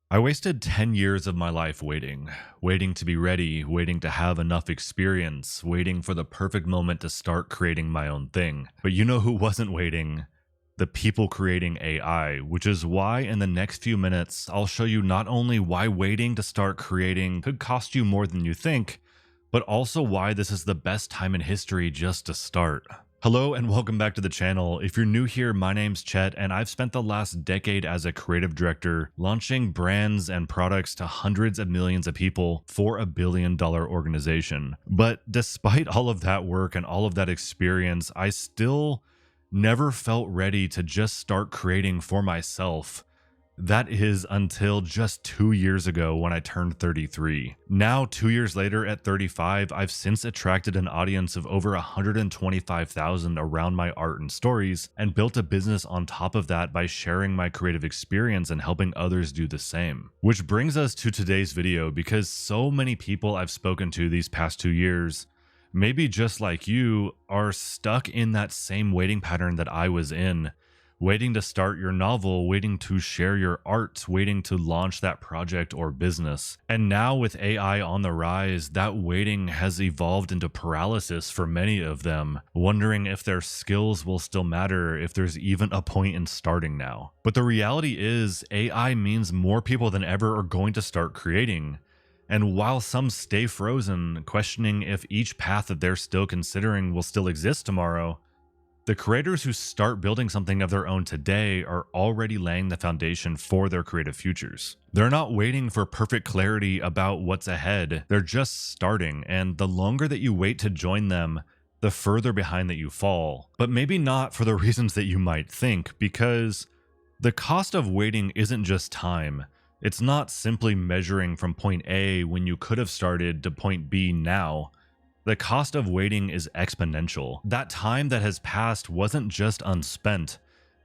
I wasted 10 years of my life waiting to be ready, waiting to have enough experience, waiting for the perfect moment to start creating my own thing. But you know who wasn't waiting? The people creating AI, which is why in the next few minutes, I'll show you not only why waiting to start creating could cost you more than you think, but also why this is the best time in history just to start. Hello and welcome back to the channel. If you're new here, my name's Chet and I've spent the last decade as a creative director launching brands and products to hundreds of millions of people for $1 billion organization. But despite all of that work and all of that experience, I still never felt ready to just start creating for myself. That is until just 2 years ago when I turned 33. Now, 2 years later at 35, I've since attracted an audience of over 125,000 around my art and stories and built a business on top of that by sharing my creative experience and helping others do the same. Which brings us to today's video because so many people I've spoken to these past 2 years, maybe just like you, are stuck in that same waiting pattern that I was in. Waiting to start your novel, waiting to share your art, waiting to launch that project or business. And now with AI on the rise, that waiting has evolved into paralysis for many of them, wondering if their skills will still matter, if there's even a point in starting now. But the reality is, AI means more people than ever are going to start creating. And while some stay frozen, questioning if each path that they're still considering will still exist tomorrow, the creators who start building something of their own today are already laying the foundation for their creative futures. They're not waiting for perfect clarity about what's ahead, they're just starting, and the longer that you wait to join them, the further behind that you fall. But maybe not for the reasons that you might think, because the cost of waiting isn't just time. It's not simply measuring from point A when you could have started to point B now. The cost of waiting is exponential. That time that has passed wasn't just unspent,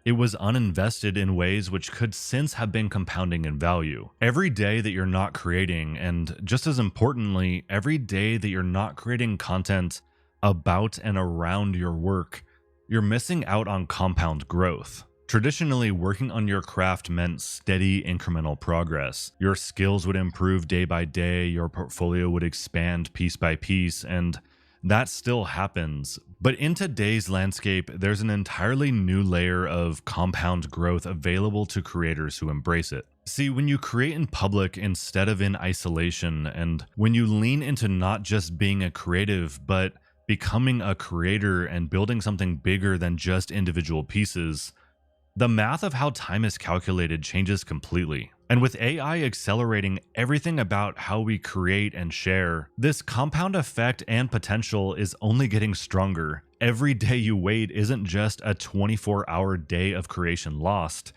it was uninvested in ways which could since have been compounding in value. Every day that you're not creating, and just as importantly, every day that you're not creating content about and around your work, you're missing out on compound growth. Traditionally, working on your craft meant steady incremental progress. Your skills would improve day by day, your portfolio would expand piece by piece, and that still happens. But in today's landscape, there's an entirely new layer of compound growth available to creators who embrace it. See, when you create in public instead of in isolation, and when you lean into not just being a creative, but becoming a creator and building something bigger than just individual pieces, the math of how time is calculated changes completely. And with AI accelerating everything about how we create and share, this compound effect and potential is only getting stronger. Every day you wait isn't just a 24-hour day of creation lost.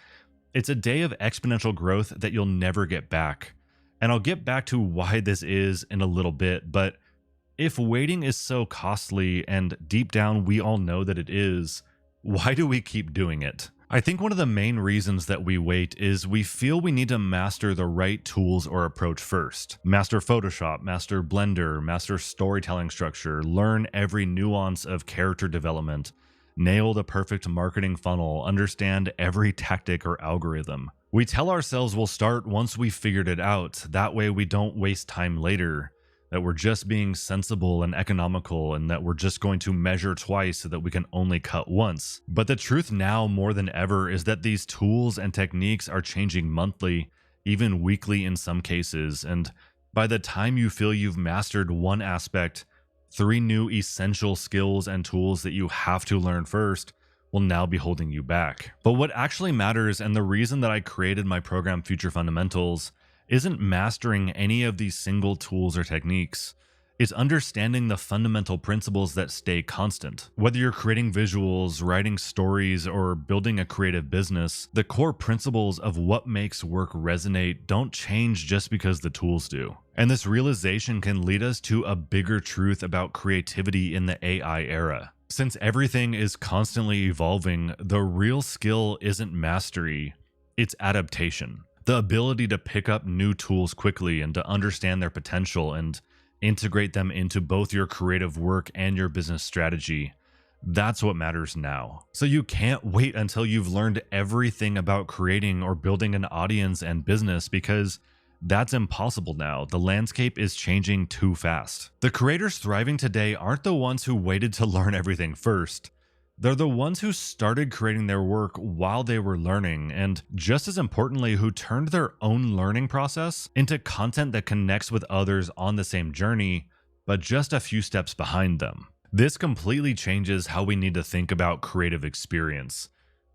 It's a day of exponential growth that you'll never get back. And I'll get back to why this is in a little bit, but if waiting is so costly, and deep down we all know that it is, why do we keep doing it? I think one of the main reasons that we wait is we feel we need to master the right tools or approach first. Master Photoshop, master Blender, master storytelling structure, learn every nuance of character development, nail the perfect marketing funnel, understand every tactic or algorithm. We tell ourselves we'll start once we've figured it out, that way we don't waste time later. That we're just being sensible and economical, and that we're just going to measure twice so that we can only cut once. But the truth now more than ever is that these tools and techniques are changing monthly, even weekly in some cases, and by the time you feel you've mastered one aspect, 3 new essential skills and tools that you have to learn first will now be holding you back. But what actually matters, and the reason that I created my program Future Fundamentals, isn't mastering any of these single tools or techniques. It's understanding the fundamental principles that stay constant. Whether you're creating visuals, writing stories, or building a creative business, the core principles of what makes work resonate don't change just because the tools do. And this realization can lead us to a bigger truth about creativity in the AI era. Since everything is constantly evolving, the real skill isn't mastery, it's adaptation. The ability to pick up new tools quickly and to understand their potential and integrate them into both your creative work and your business strategy. That's what matters now. So you can't wait until you've learned everything about creating or building an audience and business, because that's impossible now. The landscape is changing too fast. The creators thriving today aren't the ones who waited to learn everything first. They're the ones who started creating their work while they were learning, and just as importantly, who turned their own learning process into content that connects with others on the same journey, but just a few steps behind them. This completely changes how we need to think about creative experience.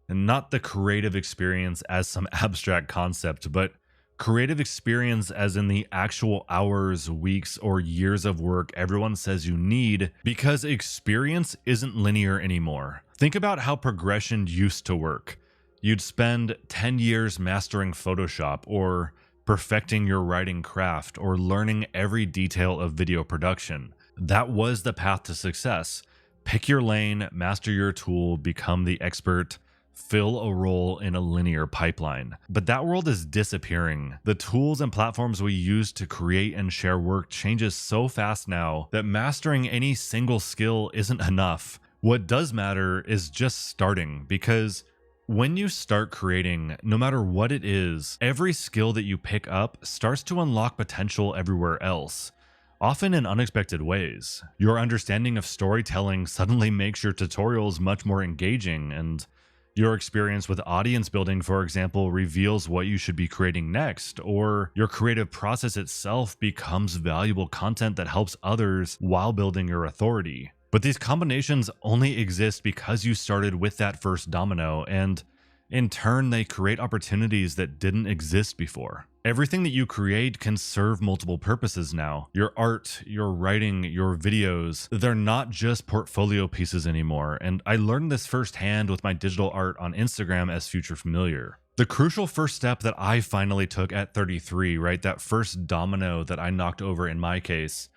And not the creative experience as some abstract concept, but creative experience as in the actual hours, weeks, or years of work everyone says you need, because experience isn't linear anymore. Think about how progression used to work. You'd spend 10 years mastering Photoshop, or perfecting your writing craft, or learning every detail of video production. That was the path to success. Pick your lane, master your tool, become the expert, fill a role in a linear pipeline. But that world is disappearing. The tools and platforms we use to create and share work changes so fast now that mastering any single skill isn't enough. What does matter is just starting, because when you start creating, no matter what it is, every skill that you pick up starts to unlock potential everywhere else, often in unexpected ways. Your understanding of storytelling suddenly makes your tutorials much more engaging, and your experience with audience building, for example, reveals what you should be creating next, or your creative process itself becomes valuable content that helps others while building your authority. But these combinations only exist because you started with that first domino, and in turn, they create opportunities that didn't exist before. Everything that you create can serve multiple purposes now. Your art, your writing, your videos, they're not just portfolio pieces anymore. And I learned this firsthand with my digital art on Instagram as Future Familiar. The crucial first step that I finally took at 33, right, that first domino that I knocked over in my case,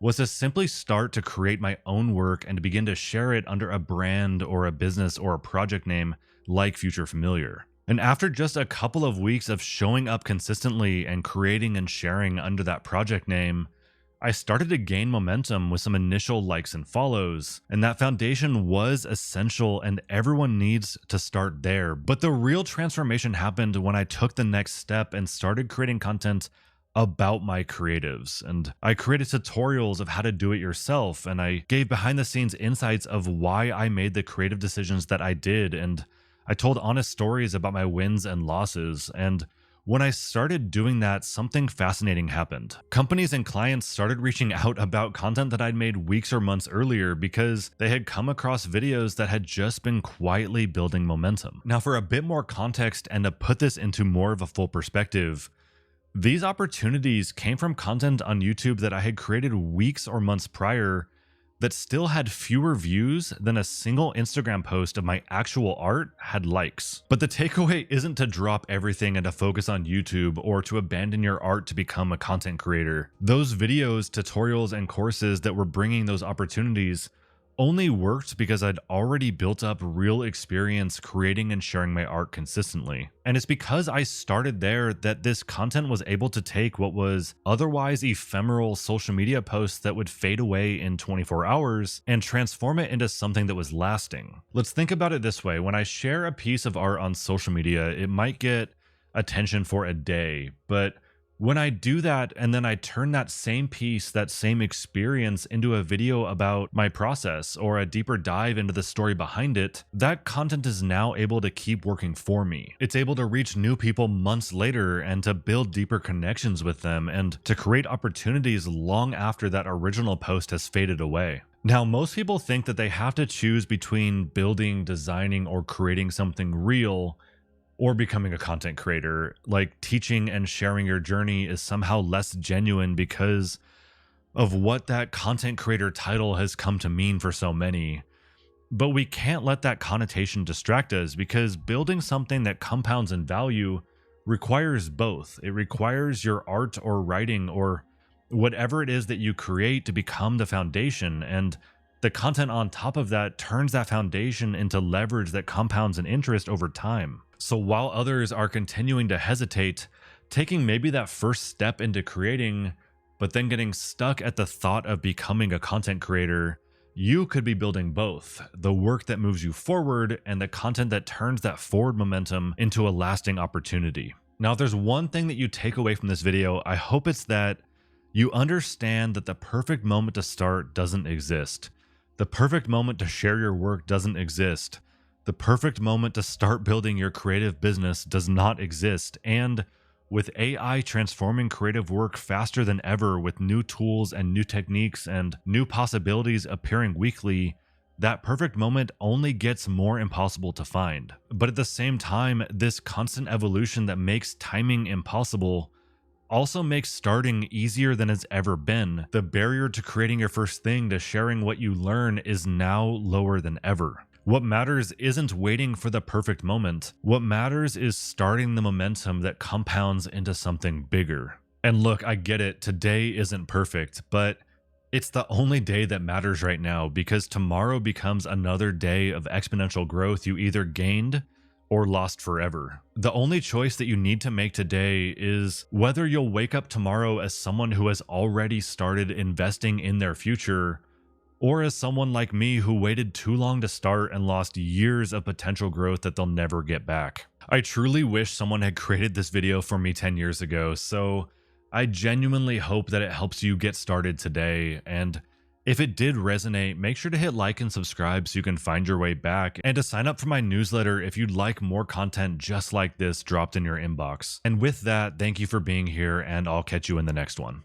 was to simply start to create my own work and to begin to share it under a brand or a business or a project name like Future Familiar. And after just a couple of weeks of showing up consistently and creating and sharing under that project name, I started to gain momentum with some initial likes and follows, and that foundation was essential, and everyone needs to start there. But the real transformation happened when I took the next step and started creating content about my creatives. And I created tutorials of how to do it yourself, and I gave behind the scenes insights of why I made the creative decisions that I did, and I told honest stories about my wins and losses. And when I started doing that, something fascinating happened. Companies and clients started reaching out about content that I'd made weeks or months earlier because they had come across videos that had just been quietly building momentum. Now, for a bit more context and to put this into more of a full perspective, these opportunities came from content on YouTube that I had created weeks or months prior that still had fewer views than a single Instagram post of my actual art had likes. But the takeaway isn't to drop everything and to focus on YouTube, or to abandon your art to become a content creator. Those videos, tutorials, and courses that were bringing those opportunities only worked because I'd already built up real experience creating and sharing my art consistently. And it's because I started there that this content was able to take what was otherwise ephemeral social media posts that would fade away in 24 hours and transform it into something that was lasting. Let's think about it this way. When I share a piece of art on social media, it might get attention for a day, but when I do that and then I turn that same piece, that same experience into a video about my process or a deeper dive into the story behind it, that content is now able to keep working for me. It's able to reach new people months later and to build deeper connections with them and to create opportunities long after that original post has faded away. Now, most people think that they have to choose between building, designing, or creating something real or becoming a content creator. Like, teaching and sharing your journey is somehow less genuine because of what that content creator title has come to mean for so many. But we can't let that connotation distract us, because building something that compounds in value requires both. It requires your art or writing or whatever it is that you create to become the foundation, and the content on top of that turns that foundation into leverage that compounds in interest over time. So while others are continuing to hesitate, taking maybe that first step into creating, but then getting stuck at the thought of becoming a content creator, You could be building both: the work that moves you forward and the content that turns that forward momentum into a lasting opportunity. Now, if there's one thing that you take away from this video, I hope it's that you understand that the perfect moment to start doesn't exist. The perfect moment to share your work doesn't exist. The perfect moment to start building your creative business does not exist. And with AI transforming creative work faster than ever, with new tools and new techniques and new possibilities appearing weekly, that perfect moment only gets more impossible to find. But at the same time, this constant evolution that makes timing impossible also makes starting easier than it's ever been. The barrier to creating your first thing, to sharing what you learn, is now lower than ever. What matters isn't waiting for the perfect moment. What matters is starting the momentum that compounds into something bigger. And look, I get it, today isn't perfect, but it's the only day that matters right now, because tomorrow becomes another day of exponential growth you either gained or lost forever. The only choice that you need to make today is whether you'll wake up tomorrow as someone who has already started investing in their future, or as someone like me who waited too long to start and lost years of potential growth that they'll never get back. I truly wish someone had created this video for me 10 years ago, so I genuinely hope that it helps you get started today. And if it did resonate, make sure to hit like and subscribe so you can find your way back, and to sign up for my newsletter if you'd like more content just like this dropped in your inbox. And with that, thank you for being here, and I'll catch you in the next one.